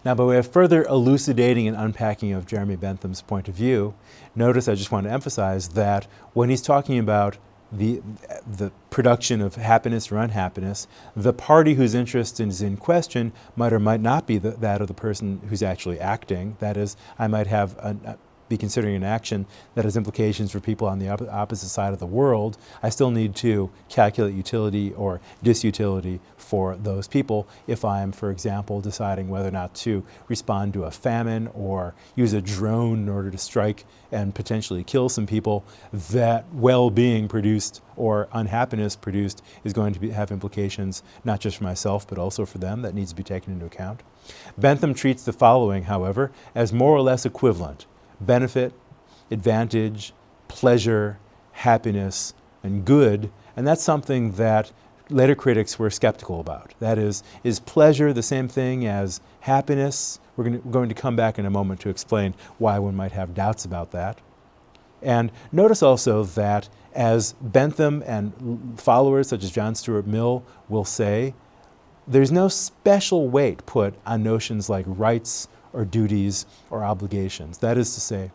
Now, by way of further elucidating and unpacking of Jeremy Bentham's point of view, notice I just want to emphasize that when he's talking about the production of happiness or unhappiness, the party whose interest is in question might or might not be that of the person who's actually acting. That is, I might be considering an action that has implications for people on the opposite side of the world. I still need to calculate utility or disutility for those people if I am, for example, deciding whether or not to respond to a famine or use a drone in order to strike and potentially kill some people. That well-being produced or unhappiness produced is going to have implications not just for myself but also for them. That needs to be taken into account. Bentham treats the following, however, as more or less equivalent: benefit, advantage, pleasure, happiness, and good. And that's something that later critics were skeptical about. That is pleasure the same thing as happiness? We're going to come back in a moment to explain why one might have doubts about that. And notice also that, as Bentham and followers such as John Stuart Mill will say, there's no special weight put on notions like rights or duties or obligations. That is to say,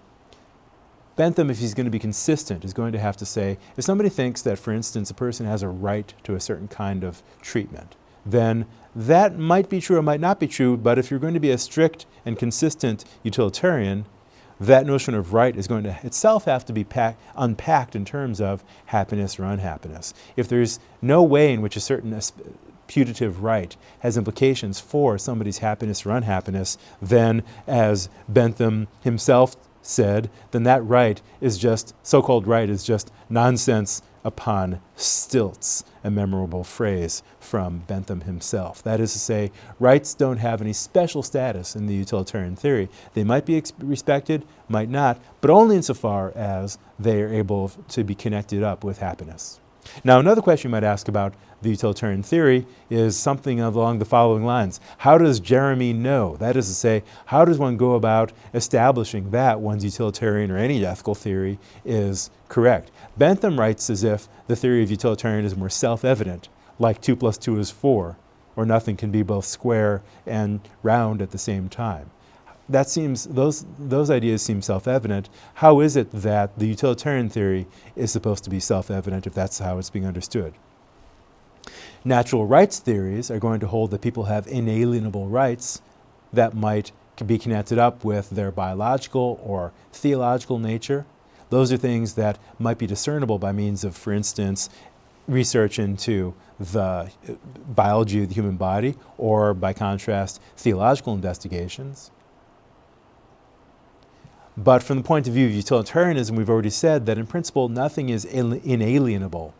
Bentham, if he's going to be consistent, is going to have to say, if somebody thinks that, for instance, a person has a right to a certain kind of treatment, then that might be true or might not be true, but if you're going to be a strict and consistent utilitarian, that notion of right is going to itself have to be unpacked in terms of happiness or unhappiness. If there's no way in which a certain putative right has implications for somebody's happiness or unhappiness, then, as Bentham himself said, then that right is just, so-called right is just nonsense upon stilts, a memorable phrase from Bentham himself. That is to say, rights don't have any special status in the utilitarian theory. They might be respected, might not, but only insofar as they are able to be connected up with happiness. Now, another question you might ask about the utilitarian theory is something along the following lines. How does Jeremy know? That is to say, how does one go about establishing that one's utilitarian or any ethical theory is correct? Bentham writes as if the theory of utilitarianism were self-evident, like 2 + 2 is 4, or nothing can be both square and round at the same time. That seems, those ideas seem self-evident. How is it that the utilitarian theory is supposed to be self-evident if that's how it's being understood? Natural rights theories are going to hold that people have inalienable rights that might be connected up with their biological or theological nature. Those are things that might be discernible by means of, for instance, research into the biology of the human body, or by contrast, theological investigations. But from the point of view of utilitarianism, we've already said that in principle nothing is inalienable.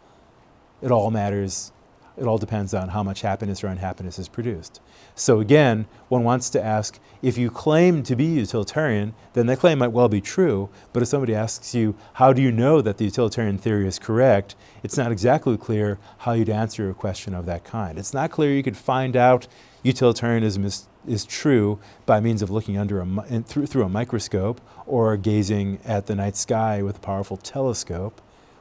It all matters, it all depends on how much happiness or unhappiness is produced. So again, one wants to ask, if you claim to be utilitarian, then that claim might well be true, but if somebody asks you, how do you know that the utilitarian theory is correct, it's not exactly clear how you'd answer a question of that kind. It's not clear you could find out utilitarianism is true by means of looking through a microscope or gazing at the night sky with a powerful telescope.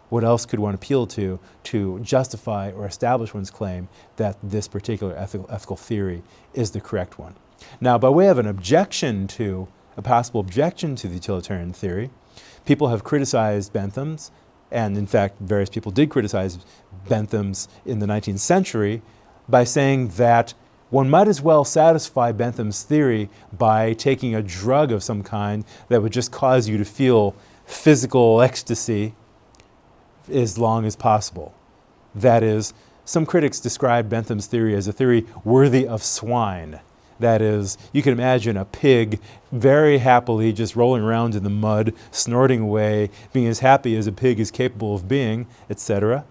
What else could one appeal to justify or establish one's claim that this particular ethical theory is the correct one? Now, by way of a possible objection to the utilitarian theory, people have criticized Bentham's, and in fact various people did criticize Bentham's in the 19th century by saying that one might as well satisfy Bentham's theory by taking a drug of some kind that would just cause you to feel physical ecstasy as long as possible. That is, some critics describe Bentham's theory as a theory worthy of swine. That is, you can imagine a pig very happily just rolling around in the mud, snorting away, being as happy as a pig is capable of being, etc.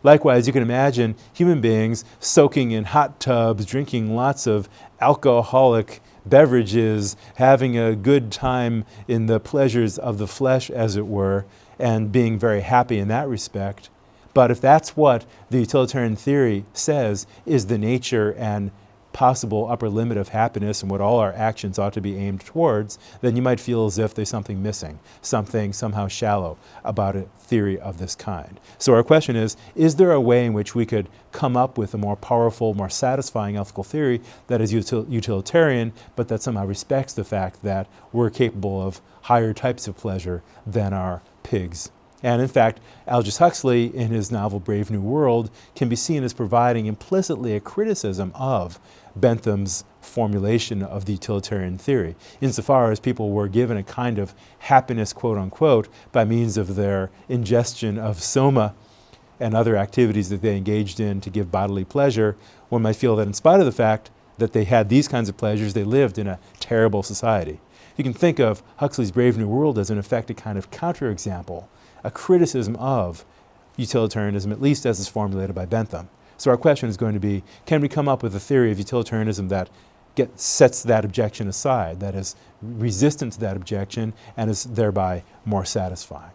Likewise, you can imagine human beings soaking in hot tubs, drinking lots of alcoholic beverages, having a good time in the pleasures of the flesh, as it were, and being very happy in that respect. But if that's what the utilitarian theory says is the nature and possible upper limit of happiness and what all our actions ought to be aimed towards, then you might feel as if there's something missing, something somehow shallow about a theory of this kind. So our question is there a way in which we could come up with a more powerful, more satisfying ethical theory that is utilitarian, but that somehow respects the fact that we're capable of higher types of pleasure than our pigs? And in fact, Aldous Huxley, in his novel Brave New World, can be seen as providing implicitly a criticism of Bentham's formulation of the utilitarian theory, insofar as people were given a kind of happiness, quote unquote, by means of their ingestion of soma and other activities that they engaged in to give bodily pleasure. One might feel that in spite of the fact that they had these kinds of pleasures, they lived in a terrible society. You can think of Huxley's Brave New World as in effect a kind of counterexample, a criticism of utilitarianism, at least as is formulated by Bentham. So our question is going to be, can we come up with a theory of utilitarianism that sets that objection aside, that is resistant to that objection and is thereby more satisfying?